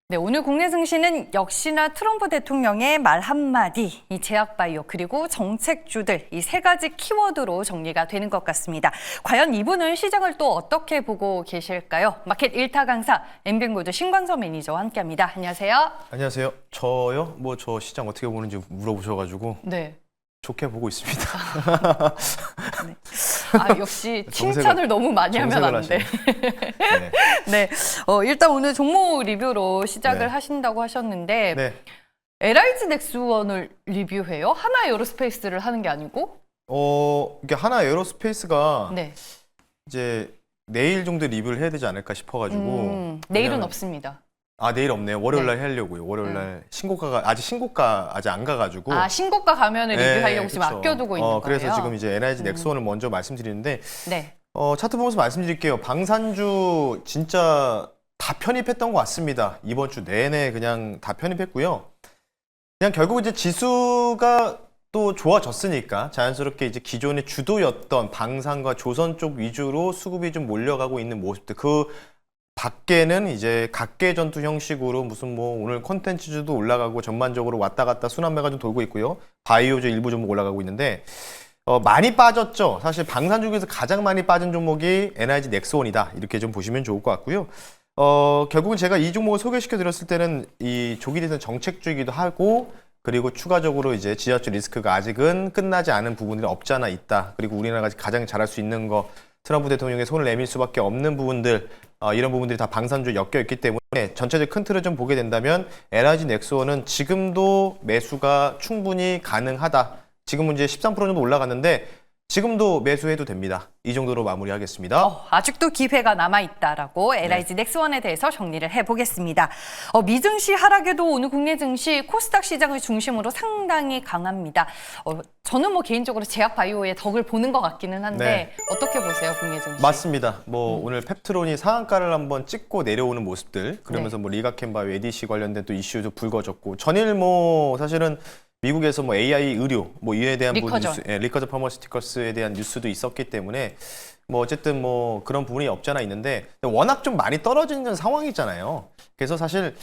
네, 오늘 국내 증시는 역시나 트럼프 대통령의 말 한마디, 이 제약바이오 그리고 정책주들 이 세 가지 키워드로 정리가 되는 것 같습니다. 과연 이분은 시장을 또 어떻게 보고 계실까요? 마켓 1타 강사 엠뱅고드 신광서 매니저와 함께합니다. 안녕하세요. 안녕하세요. 저요? 뭐 저 시장 어떻게 보는지 물어보셔가지고 네. 좋게 보고 있습니다. 네. 아, 역시 칭찬을 너무 많이 하면 안 돼. 네. 네. 일단 오늘 종목 리뷰로 시작을 네. 하신다고 하셨는데 네. LIG 넥스원을 리뷰해요? 하나 에어로스페이스를 하는 게 아니고? 이게 하나 에어로스페이스가 네. 이제 내일 정도 리뷰를 해야 되지 않을까 싶어가지고 내일은 왜냐면- 없습니다. 아, 내일 없네요. 월요일 네. 날 하려고요. 월요일 날 신고가 아직 안 가가지고. 아, 신고가 가면은 리뷰하려고 지금 그쵸. 아껴두고 있는 거예요? 그래서 지금 이제 LIG 넥스원을 먼저 말씀드리는데 네. 차트 보면서 말씀드릴게요. 방산주 진짜 다 편입했던 것 같습니다. 이번 주 내내 그냥 다 편입했고요. 그냥 결국 이제 지수가 또 좋아졌으니까 자연스럽게 이제 기존의 주도였던 방산과 조선 쪽 위주로 수급이 좀 몰려가고 있는 모습들. 그 밖에는 이제 각계 전투 형식으로 무슨 뭐 오늘 콘텐츠주도 올라가고 전반적으로 왔다 갔다 순환매가 좀 돌고 있고요. 바이오주 일부 종목 올라가고 있는데 많이 빠졌죠. 사실 방산 중에서 가장 많이 빠진 종목이 NIG 넥스원이다. 이렇게 좀 보시면 좋을 것 같고요. 결국은 제가 이 종목을 소개시켜 드렸을 때는 이 조기 대선 정책주이기도 하고 그리고 추가적으로 이제 지하철 리스크가 아직은 끝나지 않은 부분들이 없지 않아 있다. 그리고 우리나라가 가장 잘할 수 있는 거 트럼프 대통령의 손을 내밀 수밖에 없는 부분들 이런 부분들이 다 방산주에 엮여 있기 때문에 전체적 큰 틀을 좀 보게 된다면 LIG 넥스원은 지금도 매수가 충분히 가능하다. 지금은 이제 13% 정도 올라갔는데 지금도 매수해도 됩니다. 이 정도로 마무리하겠습니다. 아직도 기회가 남아있다라고 LIG 넥스원에 대해서 정리를 해보겠습니다. 미증시 하락에도 오늘 국내 증시 코스닥 시장을 중심으로 상당히 강합니다. 저는 뭐 개인적으로 제약바이오의 덕을 보는 것 같기는 한데 네. 어떻게 보세요, 국내 증시? 맞습니다. 오늘 펩트론이 상한가를 한번 찍고 내려오는 모습들 그러면서 뭐 리가켄바이오, ADC 관련된 또 이슈도 불거졌고 전일 뭐 사실은 미국에서 뭐 AI 의료 뭐 이에 대한 리커전. 뉴스, 리커전 파머시티컬스에 대한 뉴스도 있었기 때문에 뭐 어쨌든 뭐 그런 부분이 없지 않아 있는데 워낙 좀 많이 떨어지는 상황이잖아요. 그래서 사실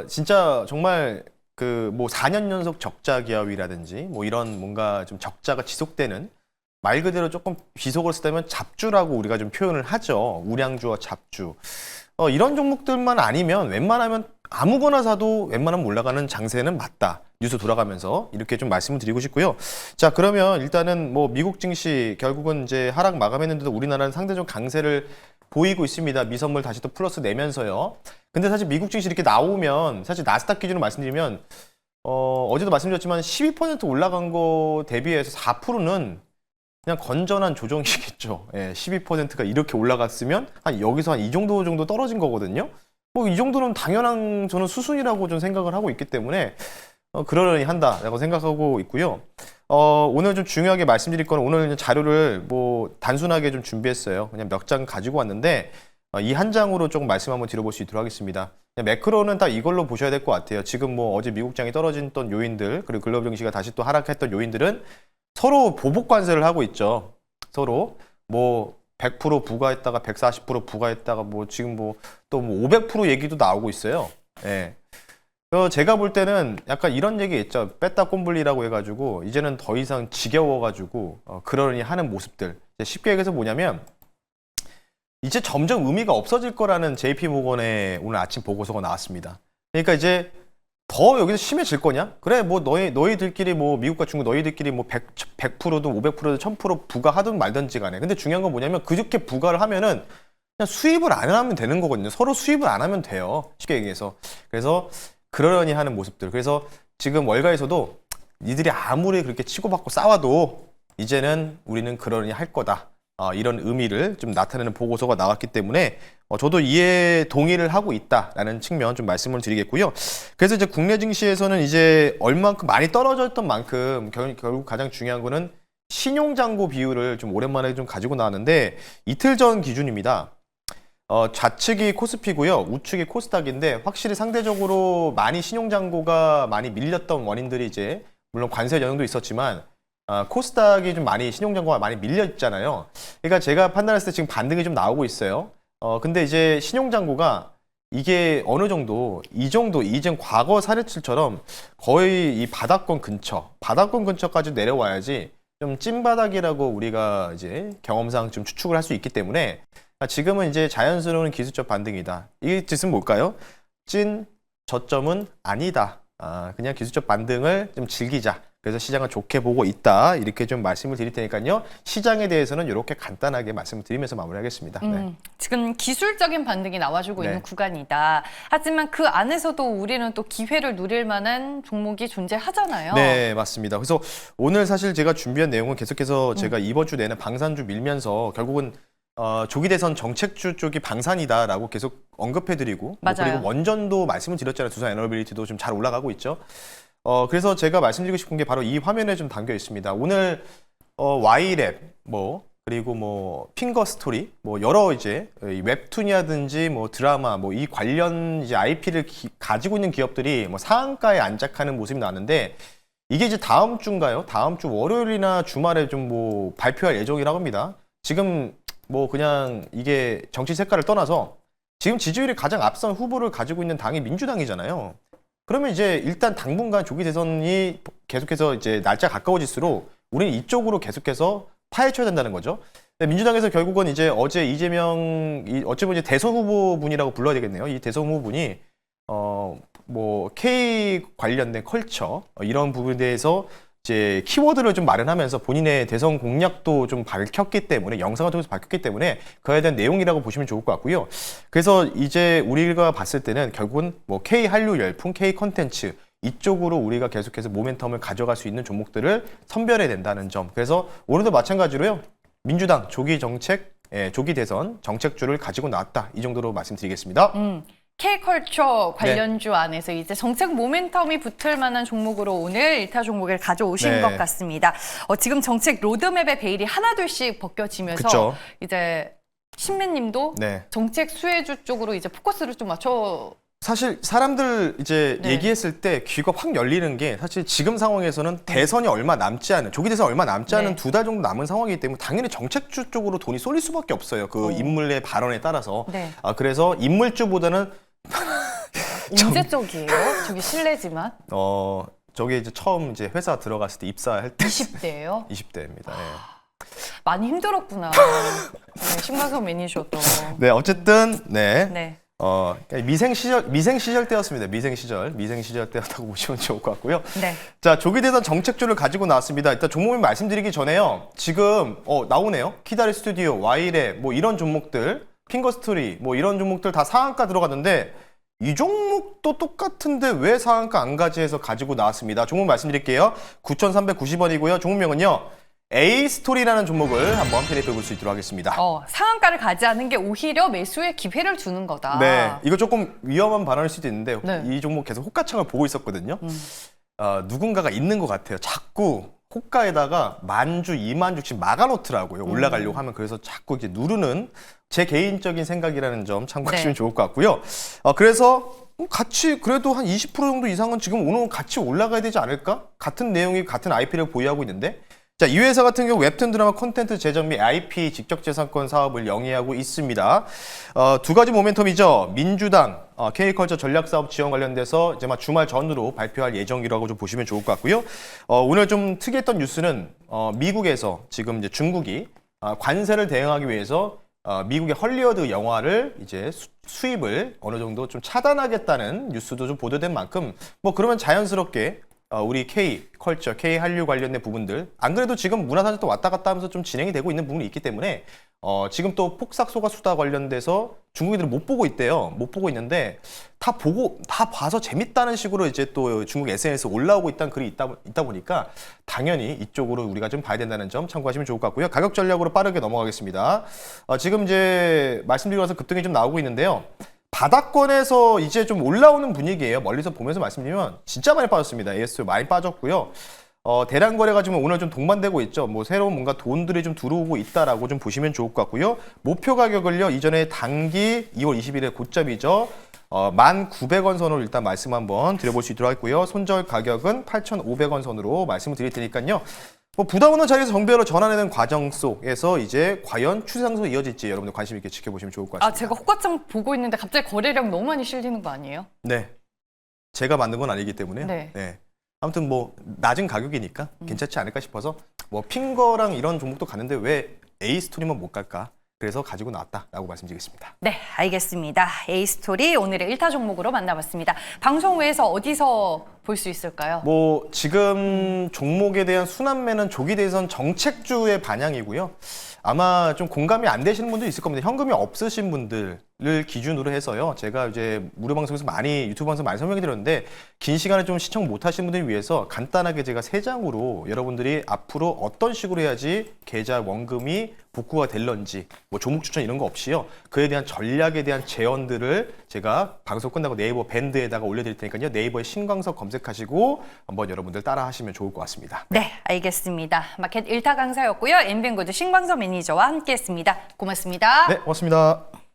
진짜 정말 그 뭐 4년 연속 적자 기업이라든지 뭐 이런 뭔가 좀 적자가 지속되는 말 그대로 조금 비속어를 쓰다면 잡주라고 우리가 좀 표현을 하죠. 우량주와 잡주. 이런 종목들만 아니면 웬만하면 아무거나 사도 웬만하면 올라가는 장세는 맞다. 뉴스 돌아가면서 이렇게 좀 말씀을 드리고 싶고요. 자, 그러면 일단은 뭐 미국 증시 결국은 이제 하락 마감했는데도 우리나라는 상대적 강세를 보이고 있습니다. 미선물 다시 또 플러스 내면서요. 근데 사실 미국 증시 이렇게 나오면 사실 나스닥 기준으로 말씀드리면 어제도 말씀드렸지만 12% 올라간 거 대비해서 4%는 그냥 건전한 조정이겠죠. 12%가 이렇게 올라갔으면 여기서 한 이 정도 떨어진 거거든요. 뭐 이 정도는 당연한 저는 수순이라고 좀 생각을 하고 있기 때문에 그러려니 한다라고 생각하고 있고요. 오늘 좀 중요하게 말씀드릴 거는 오늘 자료를 뭐 단순하게 좀 준비했어요. 그냥 몇 장 가지고 왔는데 이 한 장으로 조금 말씀 한번 드려볼 수 있도록 하겠습니다. 매크로는 딱 이걸로 보셔야 될 것 같아요. 지금 뭐 어제 미국장이 떨어졌던 요인들 그리고 글로벌 증시가 다시 또 하락했던 요인들은 서로 보복 관세를 하고 있죠. 서로 뭐 100% 부과했다가 140% 부과했다가 뭐 지금 뭐 또 뭐 500% 얘기도 나오고 있어요. 예. 제가 볼 때는 약간 이런 얘기 있죠. 뺐다 꼼불리라고 해가지고 이제는 더 이상 지겨워가지고 그러니 하는 모습들. 쉽게 얘기해서 뭐냐면 이제 점점 의미가 없어질 거라는 JP모건의 오늘 아침 보고서가 나왔습니다. 그러니까 이제 더 여기서 심해질 거냐? 그래 뭐 너희들끼리 뭐 미국과 중국 너희들끼리 뭐 100%든 500%든 1000% 부과하든 말든지 간에 근데 중요한 건 뭐냐면 그렇게 부과를 하면은 그냥 수입을 안 하면 되는 거거든요. 서로 수입을 안 하면 돼요. 쉽게 얘기해서. 그래서 그러려니 하는 모습들. 그래서 지금 월가에서도 니들이 아무리 그렇게 치고받고 싸워도 이제는 우리는 그러려니 할 거다. 이런 의미를 좀 나타내는 보고서가 나왔기 때문에 저도 이에 동의를 하고 있다라는 측면 좀 말씀을 드리겠고요. 그래서 이제 국내 증시에서는 이제 얼만큼 많이 떨어졌던 만큼 결국 가장 중요한 거는 신용잔고 비율을 좀 오랜만에 좀 가지고 나왔는데 이틀 전 기준입니다. 좌측이 코스피고요. 우측이 코스닥인데 확실히 상대적으로 많이 신용잔고가 많이 밀렸던 원인들이 이제 물론 관세 영향도 있었지만 코스닥이 좀 많이 신용잔고가 많이 밀려 있잖아요. 그러니까 제가 판단했을 때 지금 반등이 좀 나오고 있어요. 근데 이제 신용잔고가 이게 어느 정도 이 정도 이전 과거 사례들처럼 거의 이 바닥권 근처까지 내려와야지 좀 찐바닥이라고 우리가 이제 경험상 좀 추측을 할 수 있기 때문에 지금은 이제 자연스러운 기술적 반등이다. 이 뜻은 뭘까요? 찐 저점은 아니다. 그냥 기술적 반등을 좀 즐기자. 그래서 시장을 좋게 보고 있다. 이렇게 좀 말씀을 드릴 테니까요. 시장에 대해서는 이렇게 간단하게 말씀을 드리면서 마무리하겠습니다. 네. 지금 기술적인 반등이 나와주고 네. 있는 구간이다. 하지만 그 안에서도 우리는 또 기회를 누릴 만한 종목이 존재하잖아요. 네, 맞습니다. 그래서 오늘 사실 제가 준비한 내용은 계속해서 제가 이번 주 내내 방산주 밀면서 결국은 조기 대선 정책주 쪽이 방산이다라고 계속 언급해드리고 맞아요. 그리고 원전도 말씀을 드렸잖아요. 두산 에너빌리티도 좀 잘 올라가고 있죠. 그래서 제가 말씀드리고 싶은 게 바로 이 화면에 좀 담겨 있습니다. 오늘 Y랩 그리고 핑거 스토리 여러 이제 이 웹툰이라든지 드라마 이 관련 이제 IP를 가지고 있는 기업들이 상한가에 안착하는 모습이 나왔는데 이게 이제 다음 주인가요? 다음 주 월요일이나 주말에 좀 발표할 예정이라고 합니다. 지금 그냥 이게 정치 색깔을 떠나서 지금 지지율이 가장 앞선 후보를 가지고 있는 당이 민주당이잖아요. 그러면 이제 일단 당분간 조기 대선이 계속해서 이제 날짜 가까워질수록 우리는 이쪽으로 계속해서 파헤쳐야 된다는 거죠. 근데 민주당에서 결국은 이제 어제 이재명 어찌 보면 이제 대선 후보분이라고 불러야 되겠네요. 이 대선 후보분이 K 관련된 컬처 이런 부분에 대해서 이제 키워드를 좀 마련하면서 본인의 대선 공약도 좀 밝혔기 때문에 영상을 통해서 밝혔기 때문에 그에 대한 내용이라고 보시면 좋을 것 같고요. 그래서 이제 우리가 봤을 때는 결국은 K 한류 열풍, K 컨텐츠 이쪽으로 우리가 계속해서 모멘텀을 가져갈 수 있는 종목들을 선별해야 된다는 점. 그래서 오늘도 마찬가지로요. 민주당 조기 대선 정책주를 가지고 나왔다. 이 정도로 말씀드리겠습니다. K컬처 관련주 안에서 이제 정책 모멘텀이 붙을 만한 종목으로 오늘 1타 종목을 가져오신 네. 것 같습니다. 지금 정책 로드맵의 베일이 하나둘씩 벗겨지면서 그쵸. 이제 신매님도 네. 정책 수혜주 쪽으로 이제 포커스를 좀 맞춰. 사실 사람들 이제 네. 얘기했을 때 귀가 확 열리는 게 사실 지금 상황에서는 대선이 얼마 남지 않은 조기 대선 얼마 남지 않은 네. 2달 정도 남은 상황이기 때문에 당연히 정책주 쪽으로 돈이 쏠릴 수밖에 없어요. 그 인물의 발언에 따라서. 네. 그래서 인물주보다는 언제 쪽이에요? 저기 실례지만 저게 이제 처음 이제 회사 들어갔을 때 입사할 때 20대예요? 20대입니다. 많이 힘들었구나. 네, 신광석 매니저도. 네, 어쨌든 네. 미생 시절 때였습니다. 미생 시절 때였다고 보시면 좋을 것 같고요. 네. 자, 조기 대선 정책주를 가지고 나왔습니다. 일단 종목을 말씀드리기 전에요. 지금 나오네요. 키다리 스튜디오, Y랩 이런 종목들, 핑거 스토리 이런 종목들 다 상한가 들어갔는데 이 종목도 똑같은데 왜 상한가 안 가지 해서 가지고 나왔습니다. 종목 말씀드릴게요. 9,390원이고요. 종목명은요. A스토리라는 종목을 한번 편입해 볼 수 있도록 하겠습니다. 상한가를 가지 않은 게 오히려 매수의 기회를 주는 거다. 네, 이거 조금 위험한 발언일 수도 있는데 네. 이 종목 계속 호가창을 보고 있었거든요. 누군가가 있는 것 같아요. 자꾸 호가에다가 10,000주, 20,000주씩 막아놓더라고요. 올라가려고 하면 그래서 자꾸 이제 누르는 제 개인적인 생각이라는 점 참고하시면 네. 좋을 것 같고요. 그래서 같이 그래도 한 20% 정도 이상은 지금 오늘 같이 올라가야 되지 않을까? 같은 내용이 같은 IP를 보유하고 있는데 자, 이 회사 같은 경우 웹툰 드라마 콘텐츠 제작 및 IP 직접재산권 사업을 영위하고 있습니다. 두 가지 모멘텀이죠. 민주당 K컬처 전략사업 지원 관련돼서 이제 주말 전으로 발표할 예정이라고 좀 보시면 좋을 것 같고요. 오늘 좀 특이했던 뉴스는 미국에서 지금 이제 중국이 관세를 대응하기 위해서 미국의 헐리우드 영화를 이제 수입을 어느 정도 좀 차단하겠다는 뉴스도 좀 보도된 만큼 그러면 자연스럽게 우리 K컬처, K한류 관련된 부분들 안 그래도 지금 문화산업도 왔다 갔다 하면서 좀 진행이 되고 있는 부분이 있기 때문에 지금 또 폭삭소가 수다 관련돼서 중국인들은 못 보고 있대요. 못 보고 있는데 다 봐서 재밌다는 식으로 이제 또 중국 SNS에 올라오고 있다는 글이 있다 보니까 당연히 이쪽으로 우리가 좀 봐야 된다는 점 참고하시면 좋을 것 같고요. 가격 전략으로 빠르게 넘어가겠습니다. 지금 이제 말씀드리고 나서 급등이 좀 나오고 있는데요. 바닥권에서 이제 좀 올라오는 분위기예요. 멀리서 보면서 말씀드리면 진짜 많이 빠졌습니다. AS 많이 빠졌고요. 대량 거래가 지금 오늘 좀 동반되고 있죠. 새로운 뭔가 돈들이 좀 들어오고 있다라고 좀 보시면 좋을 것 같고요. 목표 가격을요. 이전에 단기 2월 20일에 고점이죠. 1,900원 선으로 일단 말씀 한번 드려볼 수 있도록 하겠고요. 손절 가격은 8,500원 선으로 말씀을 드릴 테니까요. 뭐 부담 없는 자리에서 정배로 전환하는 과정 속에서 이제 과연 추세 상승으로 이어질지 여러분들 관심 있게 지켜보시면 좋을 것 같습니다. 아, 제가 호가창 보고 있는데 갑자기 거래량 너무 많이 실리는 거 아니에요? 네. 제가 만든 건 아니기 때문에. 네. 네. 아무튼 뭐 낮은 가격이니까 괜찮지 않을까 싶어서 뭐 핑거랑 이런 종목도 가는데 왜 에이스토리만 못 갈까? 그래서 가지고 나왔다라고 말씀드리겠습니다. 네, 알겠습니다. A스토리 오늘의 1타 종목으로 만나봤습니다. 방송 외에서 어디서 볼 수 있을까요? 뭐 지금 종목에 대한 순환매는 조기 대선 정책주의 반향이고요. 아마 좀 공감이 안 되시는 분도 있을 겁니다. 현금이 없으신 분들을 기준으로 해서요. 제가 이제 무료 방송에서 유튜브 방송 많이 설명해 드렸는데 긴 시간에 좀 시청 못 하시는 분들 위해서 간단하게 제가 3장으로 여러분들이 앞으로 어떤 식으로 해야지 계좌 원금이 복구가 될런지 뭐 종목 추천 이런 거 없이요. 그에 대한 전략에 대한 제언들을 제가 방송 끝나고 네이버 밴드에다가 올려드릴 테니까요. 네이버에 신광석 검색하시고 한번 여러분들 따라 하시면 좋을 것 같습니다. 네, 알겠습니다. 마켓 1타 강사였고요. 엔뱅고드 신광서 매니저와 함께했습니다. 고맙습니다. 네, 고맙습니다.